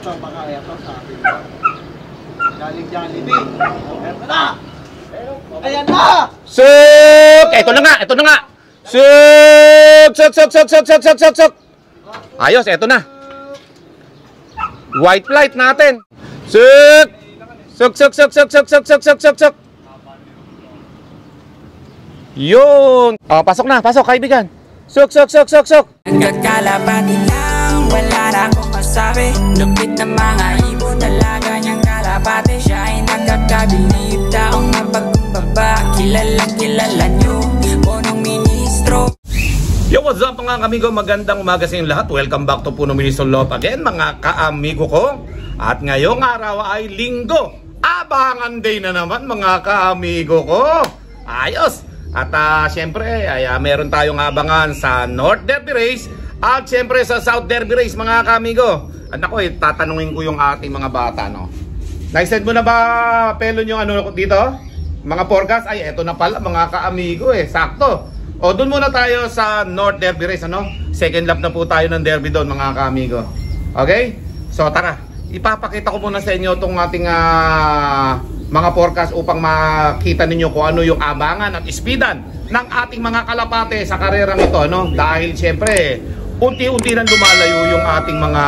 Ito, baka ito sa akin. Galing Jollibee. Ito na! Ayan na! Suk! Ito na nga, ito na nga! Suk! Suk, suk, suk, suk, suk, suk, suk, suk! Ayos, ito na. White flight natin. Suk! Suk, suk, suk, suk, suk, suk, suk, suk, suk, suk. Yun! Oh, pasok na, pasok kaibigan. Suk, suk, suk, suk, suk. Nagkakalapati lang, wala na akong masabi. Lupit na mga ibon, dalaga niyang kalapati. Siya ay nakakabilib, taong mapagkumbaba. Kilalang kilala niyo, punong ministro. Yo, what's up mga kamigo? Magandang umaga sa inyong lahat. Welcome back to Puno Ministro Love again mga kaamigo ko. At ngayong araw ay linggo. Abangan day na naman mga kaamigo ko. Ayos! At syempre, meron tayong abangan sa North Derby Race at syempre sa South Derby Race mga kaamigo. At ako tatanungin ko yung ating mga bata, no? Naisend mo na ba, Pelon, yung ano dito? Mga forecast? Ay, eto na pala mga kaamigo sakto. O, dun muna tayo sa North Derby Race, ano? Second lap na po tayo ng derby doon mga kaamigo. Okay? So, tara. Ipapakita ko muna sa inyo itong ating mga forecast upang makita ninyo kung ano yung abangan at speedan ng ating mga kalapate sa karerang ito, no? Dahil siyempre unti-unti nang lumalayo yung ating mga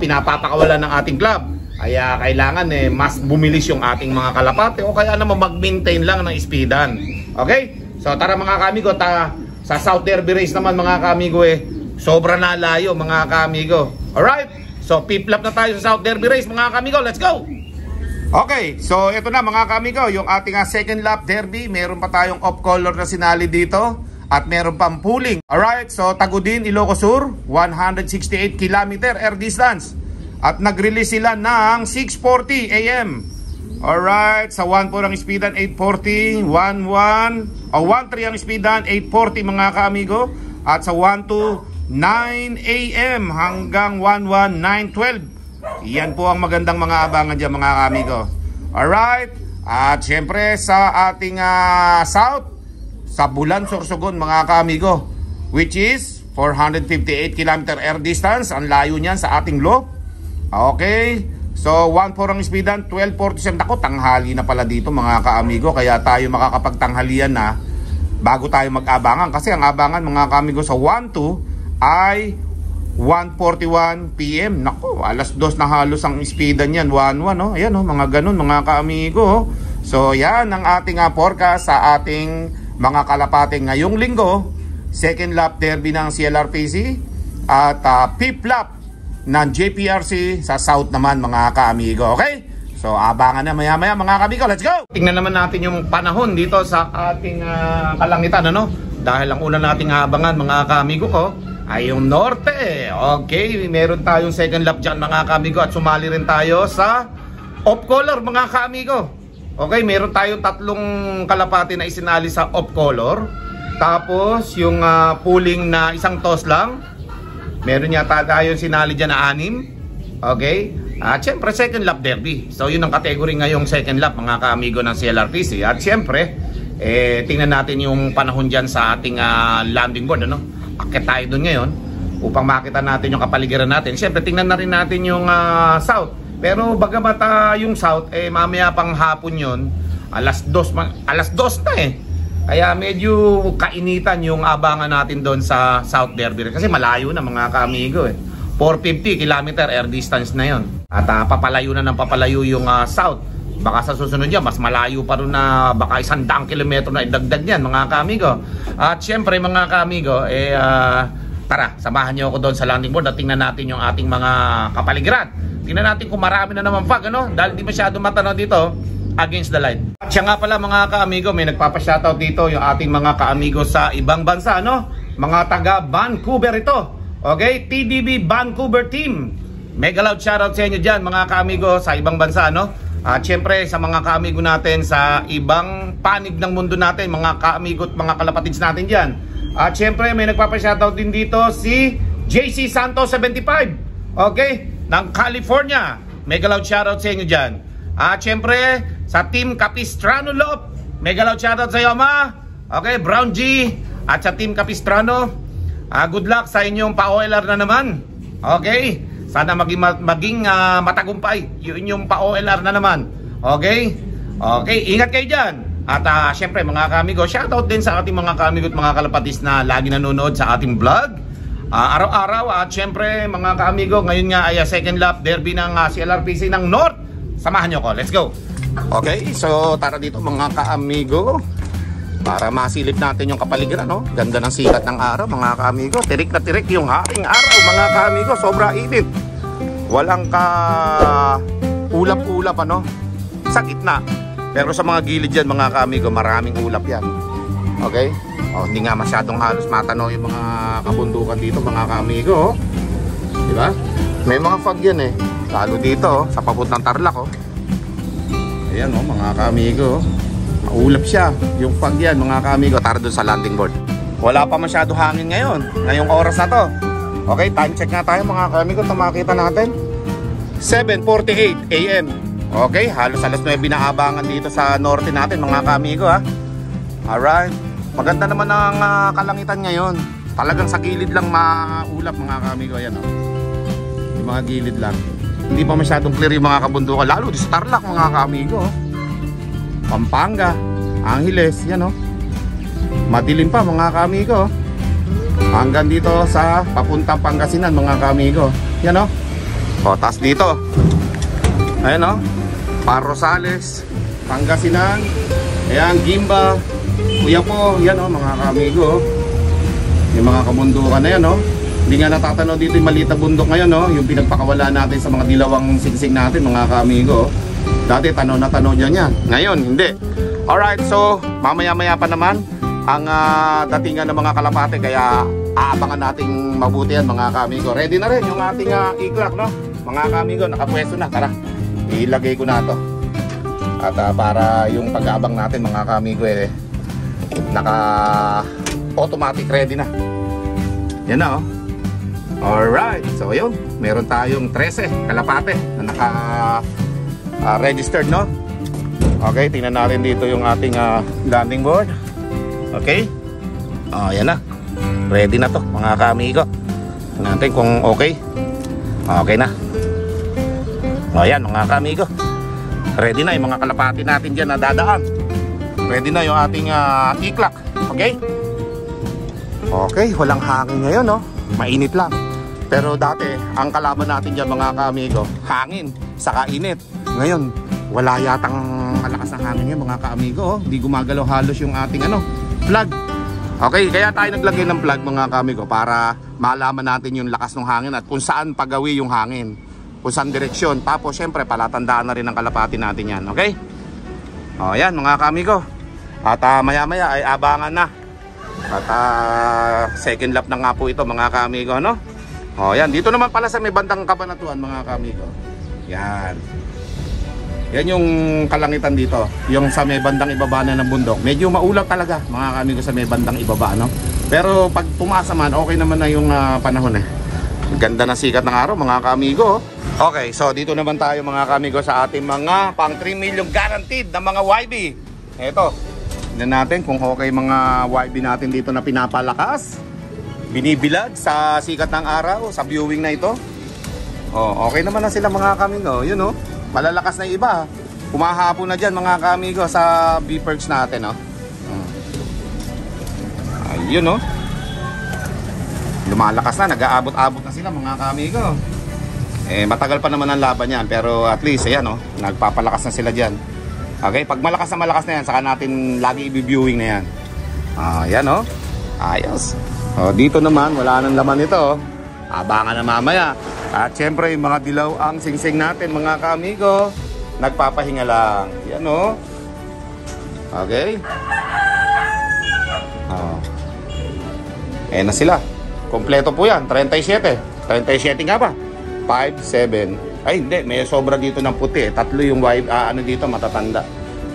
pinapapakawalan ng ating club. Kaya kailangan mas bumilis yung ating mga kalapate o kaya naman mag-maintain lang ng speedan. Okay? So tara mga kamigo, sa South Derby Race naman mga kamigo sobra na layo mga kamigo. Alright? So fifth lap na tayo sa South Derby Race mga kamigo. Let's go! Okay, so ito na mga kamigo, yung ating second lap derby. Meron pa tayong off-color na sinali dito at meron pang pooling. Alright, so Tagudin, Ilocos Sur, 168 km air distance. At nag-release sila ng 6:40 AM. Alright, sa 1-4 ang speedan 8:40, 1-1 o 1-3 ang speedan 8:40 mga kamigo. At sa 1-2 9 AM hanggang 1-1 9:12. Yan po ang magandang mga abangan dyan mga kamigo. Alright. At syempre sa ating south, sa Bulan, Sorsogon mga kamigo, which is 458 km air distance. Ang layo niyan sa ating loop. Okay. So 1-4 ang speedan 12:47. Ako, tanghali na pala dito mga kaamigo. Kaya tayo makakapagtanghalian na bago tayo mag-abangan. Kasi ang abangan mga kamigo sa 1-2 ay 1:41 PM. Nako, alas 2 na halos ang speedan yan. 1-1, no? Ayan, no? Mga ganun, mga kaamigo. So, yan ang ating forecast sa ating mga kalapate ngayong linggo. Second lap derby ng CLRPC at fifth lap ng JPRC sa South naman, mga kaamigo. Okay? So, abangan na maya-maya, mga kaamigo. Let's go! Tingnan naman natin yung panahon dito sa ating kalangitan, ano? Dahil ang una nating abangan, mga kaamigo ko, ay yung norte. Okay, meron tayong second lap dyan mga kaamigo. At sumali rin tayo sa off-color mga kaamigo. Okay, meron tayong tatlong kalapati na isinali sa off-color. Tapos yung pooling na isang toss lang, meron yata tayong sinali dyan na 6. Okay, at syempre second lap derby. So yun ang category ngayong second lap mga kaamigo ng CLRPC. At syempre tingnan natin yung panahon dyan sa ating landing board, ano? Akit tayo doon ngayon upang makita natin yung kapaligiran natin. Siyempre tingnan na rin natin yung south. Pero bagamat yung south mamaya pang hapon yun, alas 2 na Kaya medyo kainitan yung abangan natin doon sa South Derby kasi malayo na mga kaamigo 450 km air distance na yon. At papalayo na ng papalayo yung south. Baka sa susunod yan, mas malayo pa rin na baka 100 kilometro na idagdag yan mga kaamigo. At syempre mga kaamigo, tara, samahan nyo ako doon sa landing board at tingnan natin yung ating mga kapaligiran. Tingnan natin kung marami na naman fog, ano? Dahil di masyado matanaw dito against the light. At siya nga pala mga kaamigo, may nagpapashoutout dito yung ating mga kaamigo sa ibang bansa, no? Mga taga Vancouver ito. Okay? TDB Vancouver team. Mega loud shoutout sa inyo dyan mga kaamigo sa ibang bansa, no? At syempre sa mga kaamigo natin sa ibang panig ng mundo natin, mga kaamigo at mga kalapatids natin dyan. At syempre may nagpapashoutout din dito si JC Santos 75, okay, ng California. Mega loud shoutout sa inyo dyan. At syempre sa Team Capistrano Lop, mega loud shoutout sa iyo ma. Okay, Brown G. At sa Team Capistrano, good luck sa inyong pa-OLR na naman. Okay, Sana maging matagumpay. Yun yung pa-OLR na naman. Okay? Okay, ingat kayo dyan. At syempre mga kamigo, shoutout din sa ating mga kamigo at mga kalapatis na lagi nanonood sa ating vlog araw-araw. At syempre mga kamigo, ngayon nga ay second lap derby ng CLRPC ng North. Samahan nyo ko, let's go. Okay, so tara dito mga kaamigo para masilip natin yung kapaligiran, no? Ganda ng sikat ng araw mga kaamigo. Tirik na tirik yung haring araw mga kaamigo. Sobra init. Walang ka ulap-ulap, ano? Sa gitna. Pero sa mga gilid dyan mga kaamigo, maraming ulap yan. Okay? O, hindi nga masyadong halos matanaw yung mga kabundukan dito mga kaamigo. Diba? May mga fog yan eh. Lalo dito, sa papuntang Tarlac, oh. Ayan, oh, mga kaamigo. Maulap siya. Yung fog yan, mga kaamigo. Tara dun sa landing board. Wala pa masyado hangin ngayon. Ngayong oras na to. Okay, time check nga tayo, mga kaamigo. Ito makita natin. 7:48 AM. Okay, halos alas 9 na abangan dito sa norte natin, mga kaamigo, ha. Alright. Maganda naman ang kalangitan ngayon. Talagang sa gilid lang maulap, mga kaamigo. Ayan, oh. Yung mga gilid lang. Hindi pa masyadong clear yung mga kabundukan. Lalo di sa Tarlac, mga kaamigo. Pampanga, Angeles, yan, oh. Madilim pa mga kaamigo. Hanggang dito sa papuntang Pangasinan mga kaamigo. Yan, oh. O, tas dito. Ayan, oh. Parrosales, Pangasinan. Ayan, Gimba, Kuyapo, yan, oh, mga kaamigo. Yung mga kabundukan na yan, oh. Hindi nga natatanaw dito yung maliit na bundok ngayon, no? Yung pinagpakawala natin sa mga dilawang singsing natin, mga kaamigo. Dati tanaw na tanaw dyan yan. Ngayon, hindi. Alright, so mamaya-maya pa naman ang datingan ng mga kalapate. Kaya aabangan nating mabuti yan, mga kaamigo. Ready na rin yung ating iglak, no? Mga kaamigo, nakapwesto na. Tara, ilagay ko na to. At para yung pag-aabang natin, mga kaamigo, naka-automatic ready na. Yan na, oh. Alright, so yun, meron tayong 13 kalapate na naka-registered, no? Okay, tingnan natin dito yung ating landing board. Okay, yan na. Ready na to, mga kaamigo. Tingnan natin kung okay. Okay na. Ayan, mga kaamigo. Ready na yung mga kalapate natin dyan na dadaan. Ready na yung ating iklak. Okay? Okay, walang hangin ngayon, no? Mainit lang. Pero dati, ang kalaban natin dyan, mga kaamigo, hangin, saka init. Ngayon, wala yatang malakas na hangin yan, mga kaamigo. Hindi gumagalaw halos yung ating plug. Okay, kaya tayo naglagay ng plug, mga kaamigo, para malaman natin yung lakas ng hangin at kung saan pagawi yung hangin. Kung saan direksyon. Tapos, syempre, palatandaan na rin ang kalapati natin yan. Okay? O, yan, mga kaamigo. At maya-maya ay abangan na. At second lap na nga po ito, mga kaamigo, no? O, yan. Dito naman pala sa may bandang Kabanatuan, mga kaamigo. Yan. Yan yung kalangitan dito. Yung sa may bandang ibaba na ng bundok. Medyo maulap talaga, mga kaamigo, sa may bandang ibaba, no? Pero pag pumasa man, okay naman na yung panahon, Ganda na sikat ng araw, mga kaamigo. Okay, so dito naman tayo, mga kaamigo, sa ating mga pang 3 million guaranteed na mga YB. Eto. Tignan natin kung okay mga YB natin dito na pinapalakas. Binibilag sa sikat ng araw, sa viewing na ito. Oh, okay naman na sila, mga kaamigo. Yun, oh. Malalakas na iba. Kumahapon na dyan, mga kaamigo, sa B-Perks natin, oh. Ayun, oh. Lumalakas na, nag-aabot-abot na sila, mga kaamigo. Matagal pa naman ang laban yan, pero at least, ayan, oh. Nagpapalakas na sila dyan. Okay, pag malakas na yan, saka natin lagi i-viewing na yan. Ayan, oh. Ayos. Dito naman, wala nang laman ito. Abangan na mamaya. At syempre, yung mga dilaw ang singsing natin, mga kaamigo. Nagpapahinga lang. Yan, oh. Okay. Na sila. Kompleto po yan. 37. 37 nga ba? 5, 7. Ay, hindi. May sobra dito ng puti. Tatlo yung dito, matatanda.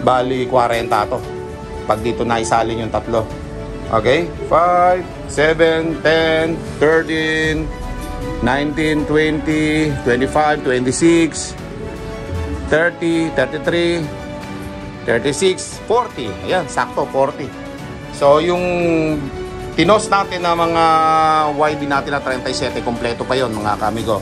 Bali, 40 to. Pag dito naisalin yung tatlo. Okay? 5, 7, 10, 13, 19, 20, 25, 26, 30, 33, 36, 40. Ayan, sakto, 40. So, yung tinos natin na mga YB natin na 37, kompleto pa yon, mga kaamigo.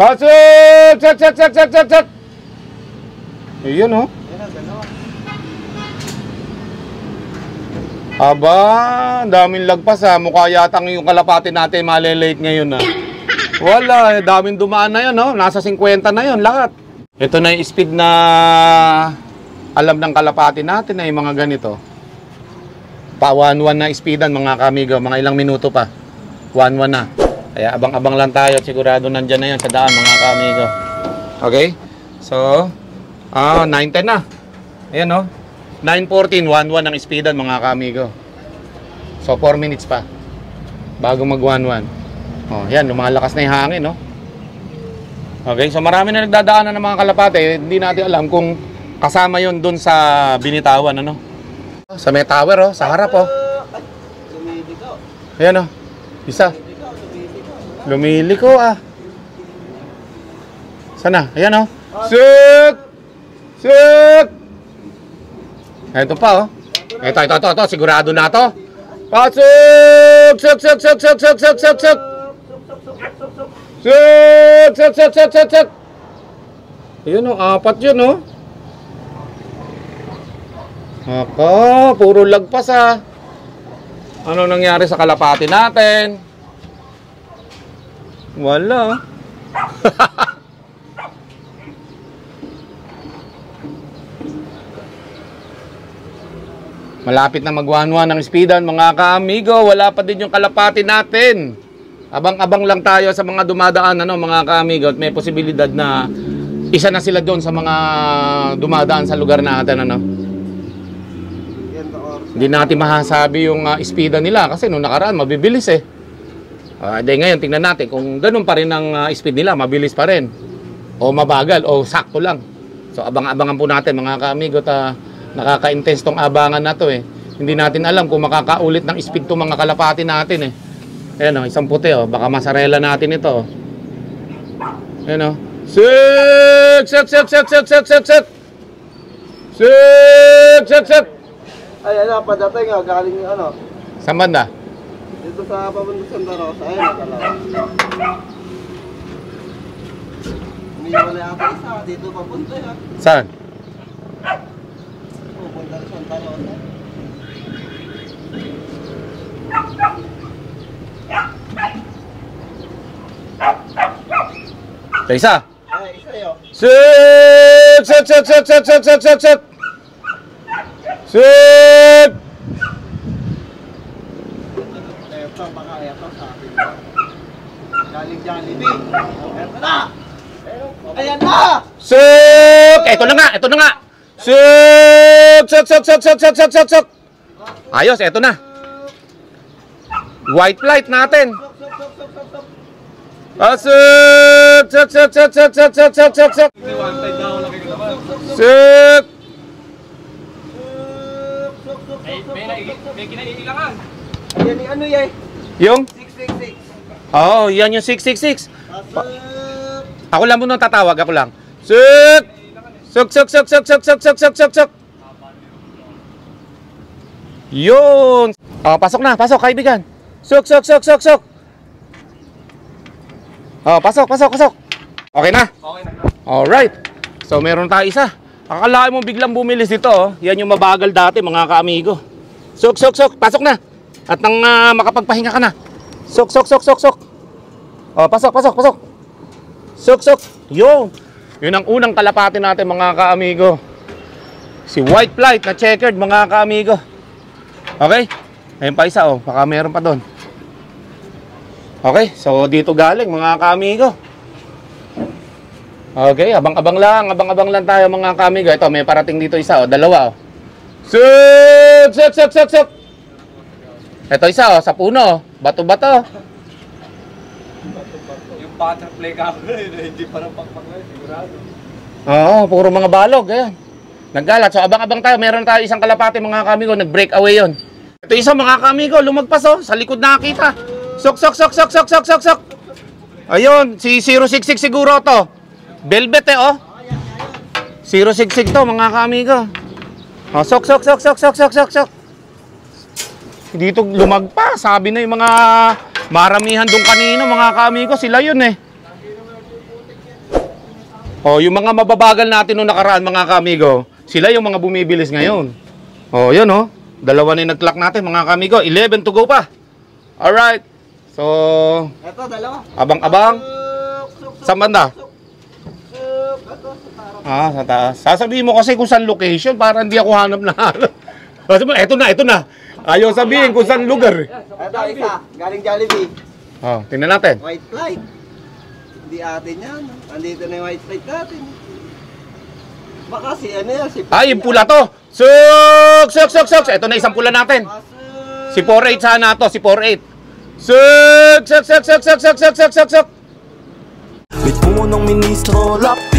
Pasok! Set, set, set, set, set, set! Ayun, oh. Aba, daming lagpas ha. Mukha yatang yung kalapati natin malilate ngayon ha. Wala, daming dumaan na yun, no? Nasa 50 na yun, lahat. Ito na yung speed na alam ng kalapati natin na yung mga ganito. Pa 1-1 na speedan mga kamigo, mga ilang minuto pa. 1-1 na. Kaya abang-abang lang tayo at sigurado nandyan na yun sa daan mga kamigo. Okay? So, 9-10 na. Ayan, no? 9-14, 1-1 ang speedan mga kamigo. So 4 minutes pa bago mag 1-1. Oh, yan, lumalakas na yung hangin, no? Okay, so marami na nagdadaanan ng mga kalapate. Hindi natin alam kung kasama yon doon sa binitawan, ano? Sa may tower, oh, sa harap, oh. Ayan, oh. Isa. Lumiliko, ah. Sana? Ayan, oh. Suk! Suk! Ito pa, oh. Ito. Sigurado na to. Pasok! Suk! Suk! Suk! Suk! Suk! Suk! Suk! Suk! Suk! Suk! Suk! Suk! Suk! Suk! Ayun, oh. 4 yun, oh. Ako, puro lagpas, ah. Ano nangyari sa kalapati natin? Wala. Malapit na mag-1-1 ang speedan mga kaamigo. Wala pa din yung kalapati natin. Abang-abang lang tayo sa mga dumadaan, ano, mga kaamigo. At may posibilidad na isa na sila doon sa mga dumadaan sa lugar natin, ano. Hindi natin masasabi yung speedan nila kasi nung nakaraan mabibilis eh. Dahil ngayon tingnan natin kung ganun pa rin ang speed nila, mabilis pa rin o mabagal o sakto lang. So abang-abangan po natin mga kaamigo. Nakaka-intense tong abangan na to eh. Hindi natin alam kung makakaulit ng speed to mga kalapati natin eh. Ayan o, isang puti o. Baka masarela natin ito. Ayan o. Sik! Sik! Sik! Sik! Sik! Sik! Sik! Sik! Sik! Sik! Sik! Ay, ano, padating nga, galing yung ano. Saan banda? Dito sa papunta Santa Rosa, ayun, dalawa. Umiiwan na yata isa, dito papunta yan. Saan? Pupunta sa Santa Rosa. Sa isa? Ay, isa yun. Sik! Sik! Sik! Sik! Sik! Sik! Sik! Sik! Sik! Sik! Eto, baka eto sa akin. Galing Jollibee. Eto na! Ayan na! Sik! Ito na nga! Ito na nga! Sik! Sik! Sik! Sik! Sik! Sik! Sik! Sik! Sik! Ayos! Ito na! White flight natin! Sik! Sik! Sik! Sik! Sik! Sik! Sik! Sik! Sik! Sik! Sik! May kinaiilangan. Ayan yung ano yan? Yung? 666. Oo, yan yung 666. Pasok! Ako lang muna tatawag, ako lang. Sik! Sik! Sik! Sik! Sik! Sik! Sik! Sik! Sik! Sik! Sik! Yun! Pasok na, pasok kaibigan. Suk! Suk! Suk! Suk! Suk! Pasok, pasok, pasok. Okay na? Okay na. Alright. So meron tayo isa. Akalain mo biglang bumilis dito, oh. Yan yung mabagal dati mga kaamigo. Suk! Suk! Suk! Pasok na. At nang makapagpahinga ka na. Suk! Suk! Suk! Suk! Suk! Pasok, pasok, pasok. Suk! Suk! Yun! Yun ang unang kalapati natin mga kaamigo. Si White Flight na checkered mga kaamigo. Okay? Ayun pa isa, oh. Baka meron pa doon. Okay, so dito galing mga kaamigo. Okay, abang-abang lang tayo mga kaamigo. Ito, may parating dito isa, oh. Dalawa, oh. Suk! Suk! Suk! Suk! Suk! Ito isa, oh. Sa puno, oh. Bato-bato. Yung butterfly ka hindi pa rin pakpak sigurado. Oo, puro mga balog, ayan. Naggalat, so abang-abang tayo. Meron tayo isang kalapati mga kaamigo. Nag-break away yon. Ito isa mga kaamigo, lumagpas, oh. Sa likod nakakita. Sok, sok, sok, sok, sok, sok, sok, sok. Ayun, si 066 siguro to. Velvet eh, oh. 066 to, mga kaamigo. Sok, sok, sok, sok, sok, sok, sok, sok. Dito lumagpas. Sabi na yung mga maramihan doon kanino, mga kaamigo. Sila yun eh. Oh, yung mga mababagal natin nung nakaraan mga kamigo, sila yung mga bumibilis ngayon. Oh, yun oh. Dalawa na yung nag-clock natin mga kamigo. 11 to go pa. Alright. So, Ito, dalawa. abang-abang. Saan banda? Ito, Sa taas. Sasabihin mo kasi kung saan location para hindi ako hanap na hanap. Sabi mo, eto na. Ayaw sabihin kung saan lugar. Ito, isa. Galing Jollibee. Oh, tingnan natin. White flight. Hindi atin yan. Nandito na yung white flight natin. Baka si ano yan, si Yung pula to. Suk. Ito na isang pula natin. Si 48 sana to, si 48. Suk. May punong ministro, lap